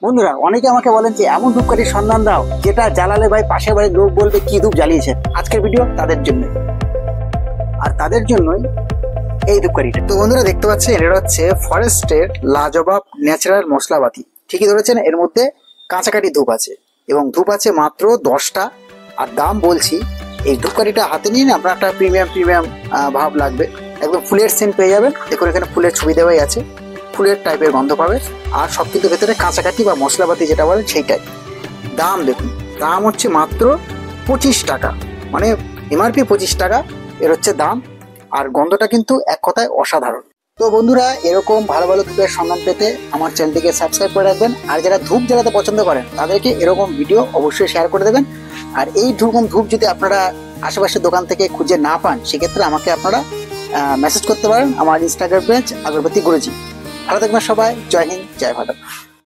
বন্ধুরা অনেকে আমাকে বলেন যে এমন ধূপকাঠির সন্ধান দাও যেটা জ্বালালে ভাই পাশের বাড়ির লোক বলবে কি ধূপ জ্বালিয়েছে। আজকের ভিডিও তাদের জন্য, আর তাদের জন্যই এই ধূপকাঠিটা। তো বন্ধুরা দেখতে পাচ্ছেন এটা হচ্ছে ফরেস্টের লাজবাব ন্যাচারাল মশলাবাতি। ঠিকই ধরেছেন, এর মধ্যে কাঁচাকাঠি ধূপ আছে এবং ধূপ আছে মাত্র 10টা। আর দাম বলছি, এই ধূপকাঠিটা হাতে নিয়ে না আপনার একটা প্রিমিয়াম ভাব লাগবে। একদম ফুলের সেন্ট পেয়ে যাবেন। দেখুন এখানে ফুলের ছবি দেওয়াই আছে, ফুলের টাইপের গন্ধ পাবে। আর সব কিন্তু ভেতরে কাঁচাকাঠি বা মশলাপাতি যেটা বলেন সেইটাই। দাম দেখুন, দাম হচ্ছে মাত্র 25 টাকা, মানে এমআরপি 25 টাকা এর হচ্ছে দাম। আর গন্ধটা কিন্তু এক কথায় অসাধারণ। তো বন্ধুরা এরকম ভালো ভালো ধূপের সন্ধান পেতে আমার চ্যানেলটিকে সাবস্ক্রাইব করে রাখবেন। আর যারা ধূপ জ্বালাতে পছন্দ করেন তাদেরকে এরকম ভিডিও অবশ্যই শেয়ার করে দেবেন। আর এই ধূপ যদি আপনারা আশেপাশের দোকান থেকে খুঁজে না পান, সেক্ষেত্রে আমাকে আপনারা মেসেজ করতে পারেন আমার ইনস্টাগ্রাম পেজ আগরবাতি গুরুজি। ভালো থাকবেন সবাই। জয় হিন্দ, জয় ভারত।